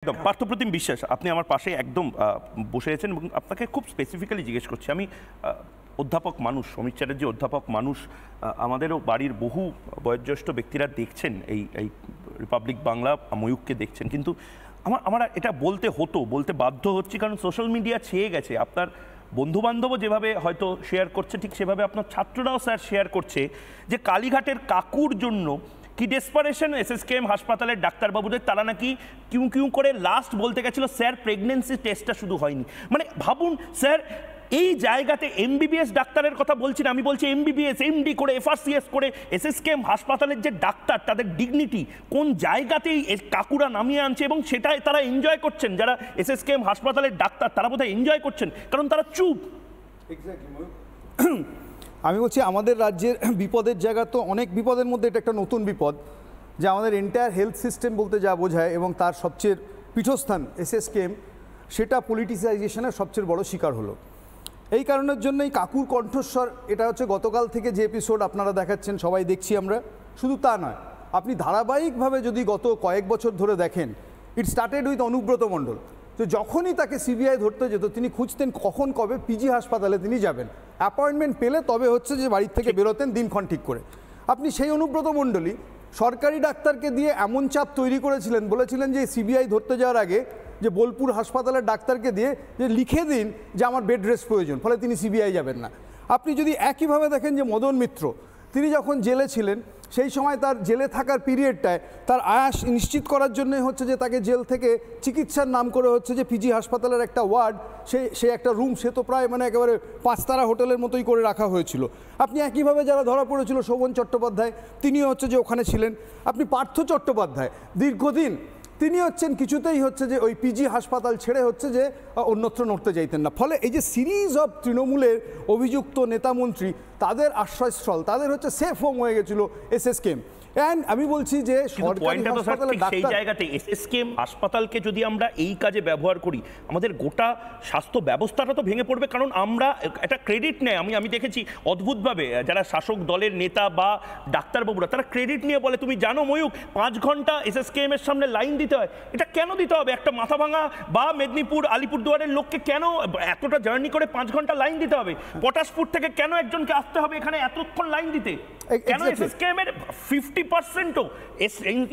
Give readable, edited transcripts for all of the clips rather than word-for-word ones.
একদম পার্থপ্রতিম বিশ্বাস আপনি আমার পাশে একদম বসে আছেন এবং আপনাকে খুব স্পেসিফিক্যালি জিজ্ঞেস করছি। আমি অধ্যাপক মানুষ, অমিত চ্যাটার্জি অধ্যাপক মানুষ, আমাদেরও বাড়ির বহু বয়োজ্যেষ্ঠ ব্যক্তিরা দেখছেন এই রিপাবলিক বাংলা, ময়ূককে দেখছেন, কিন্তু আমার এটা বলতে বাধ্য হচ্ছি, কারণ সোশ্যাল মিডিয়া ছেয়ে গেছে। আপনার বন্ধুবান্ধবও যেভাবে হয়তো শেয়ার করছে, ঠিক সেভাবে আপনার ছাত্ররাও স্যার শেয়ার করছে যে কালীঘাটের কাকুর জন্য কি ডেসপারেশন এসএসকেএম হাসপাতালের ডাক্তারবাবুদের, তারা নাকি কিউ কিউ করে লাস্ট বলতে গেছিল স্যার প্রেগনেন্সি টেস্টটা শুধু হয়নি। মানে ভাবুন স্যার, এই জায়গাতে এমবিবিএস ডাক্তারের কথা বলছি না, আমি বলছি এমবিবিএস এমডি করে এফআরসিএস করে এসএসকেএম হাসপাতালের যে ডাক্তার, তাদের ডিগনিটি কোন জায়গাতেই কাকুরা নামিয়ে আনছে, এবং সেটাই তারা এনজয় করছেন। যারা এসএসকেএম হাসপাতালের ডাক্তার তারা বোধহয় এনজয় করছেন, কারণ তারা চুপ। আমি বলছি আমাদের রাজ্যের বিপদের জায়গা তো অনেক, বিপদের মধ্যে এটা একটা নতুন বিপদ, যে আমাদের এন্টায়ার হেলথ সিস্টেম বলতে যা বোঝায় এবং তার সবচেয়ে পীঠস্থান এসএসকেএম, সেটা পলিটিসাইজেশনের সবচেয়ে বড় শিকার হলো। এই কারণের জন্যই কাকুর কণ্ঠস্বর, এটা হচ্ছে গতকাল থেকে যে এপিসোড আপনারা দেখাচ্ছেন সবাই দেখছি আমরা, শুধু তা নয়, আপনি ধারাবাহিকভাবে যদি গত কয়েক বছর ধরে দেখেন, it started with Anubrata Mondal. তো যখনই তাকে সিবিআই ধরতে যেত, তিনি খুঁজতেন কখন কবে পিজি হাসপাতালে তিনি যাবেন, অ্যাপয়েন্টমেন্ট পেলে তবে হচ্ছে যে বাড়ির থেকে বেরোতেন দিনক্ষণ ঠিক করে। আপনি সেই অনুব্রত মণ্ডলই সরকারি ডাক্তারকে দিয়ে এমন চাপ তৈরি করেছিলেন, বলেছিলেন যে সিবিআই ধরতে যাওয়ার আগে যে বোলপুর হাসপাতালের ডাক্তারকে দিয়ে যে লিখে দিন যে আমার বেড রেস্ট প্রয়োজন, ফলে তিনি সিবিআই যাবেন না। আপনি যদি একইভাবে দেখেন যে মদন মিত্র, তিনি যখন জেলে ছিলেন সেই সময় তার জেলে থাকার পিরিয়ডটায় তার আয়াস নিশ্চিত করার জন্য হচ্ছে যে তাকে জেল থেকে চিকিৎসার নাম করে হচ্ছে যে পিজি হাসপাতালের একটা ওয়ার্ড, সে একটা রুম, সে তো প্রায় মানে একেবারে 5 তারা হোটেলের মতোই করে রাখা হয়েছিল। আপনি একইভাবে যারা ধরা পড়েছিল, শোভন চট্টোপাধ্যায়, তিনিও হচ্ছে যে ওখানে ছিলেন। আপনি পার্থ চট্টোপাধ্যায় দীর্ঘদিন তিনি হচ্ছেন কিছুতেই হচ্ছে যে ওই পিজি হাসপাতাল ছেড়ে হচ্ছে যে অন্যত্র নড়তে চাইতেন না। ফলে এই যে সিরিজ অফ তৃণমূলের অভিযুক্ত নেতামন্ত্রী, তাদের আশ্রয়স্থল, তাদের হচ্ছে সেফ হোম হয়ে গেছিল এসএসকেএম। অ্যান্ড আমি বলছি যে সরকারি হাসপাতালে সেই জায়গাতে এসএসকেএম হাসপাতালকে যদি আমরা এই কাজে ব্যবহার করি, আমাদের গোটা স্বাস্থ্য ব্যবস্থাটা তো ভেঙে পড়বে। কারণ আমরা একটা ক্রেডিট নেই, আমি দেখেছি অদ্ভুতভাবে যারা শাসক দলের নেতা বা ডাক্তারবাবুরা, তারা ক্রেডিট নিয়ে বলে, তুমি জানো ময়ূক 5 ঘন্টা এসএসকেএম এর সামনে লাইন দিতে হয়। এটা কেন দিতে হবে? একটা মাথাভাঙা বা মেদিনীপুর আলিপুরদুয়ারের লোককে কেন এতটা জার্নি করে 5 ঘন্টা লাইন দিতে হবে? পটাশপুর থেকে কেন একজনকে আসতে হবে এখানে এতক্ষণ লাইন দিতে? কেন এসএসকেএম এর 50%ও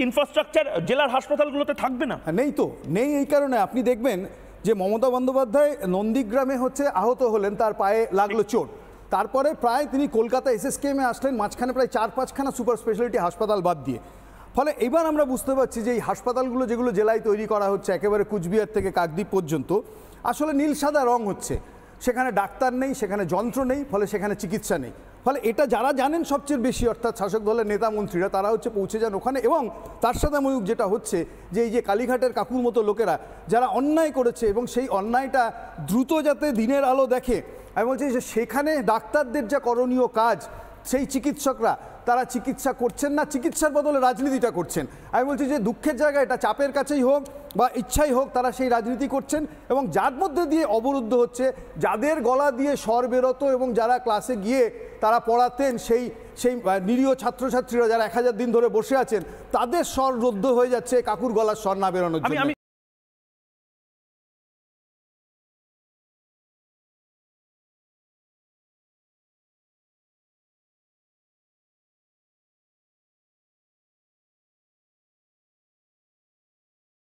ইনফ্রাস্ট্রাকচার জেলার হাসপাতালগুলোতে থাকবে না? নেই তো, নেই। এই কারণে আপনি দেখবেন যে মমতা বন্দ্যোপাধ্যায় নন্দীগ্রামে হচ্ছে আহত হলেন, তার পায়ে লাগলো চোট, তারপরে প্রায় তিনি কলকাতা এসএসকেএমে আসলেন, মাঝখানে প্রায় 4-5খানা সুপার স্পেশালিটি হাসপাতাল বাদ দিয়ে। ফলে এবার আমরা বুঝতে পারছি যে এই হাসপাতালগুলো যেগুলো জেলায় তৈরি করা হচ্ছে, একেবারে কুচবিহার থেকে কাকদ্বীপ পর্যন্ত, আসলে নীল সাদা রং হচ্ছে। সেখানে ডাক্তার নেই, সেখানে যন্ত্র নেই, ফলে সেখানে চিকিৎসা নেই। ফলে এটা যারা জানেন সবচেয়ে বেশি, অর্থাৎ শাসক দলের নেতা মন্ত্রীরা, তারা হচ্ছে পৌঁছে যান ওখানে। এবং তার সাথে ময়ূক যেটা হচ্ছে যে এই যে কালীঘাটের কাকুর মতো লোকেরা যারা অন্যায় করেছে, এবং সেই অন্যায়টা দ্রুত যাতে দিনের আলো দেখে, আমি বলছি যে সেখানে ডাক্তারদের যা করণীয় কাজ, সেই চিকিৎসকরা তারা চিকিৎসা করছেন না, চিকিৎসার বদলে রাজনীতিটা করছেন। আমি বলছি যে দুঃখের জায়গা, এটা চাপের কাছেই হোক বা ইচ্ছাই হোক, তারা সেই রাজনীতি করছেন, এবং যার মধ্যে দিয়ে অবরুদ্ধ হচ্ছে যাদের গলা দিয়ে স্বর বেরোতো এবং যারা ক্লাসে গিয়ে তারা পড়াতেন, সেই নিরীহ ছাত্রছাত্রীরা যারা 1000 দিন ধরে বসে আছেন, তাদের স্বর রুদ্ধ হয়ে যাচ্ছে কাকুর গলার স্বর না বেরোনোর জন্য।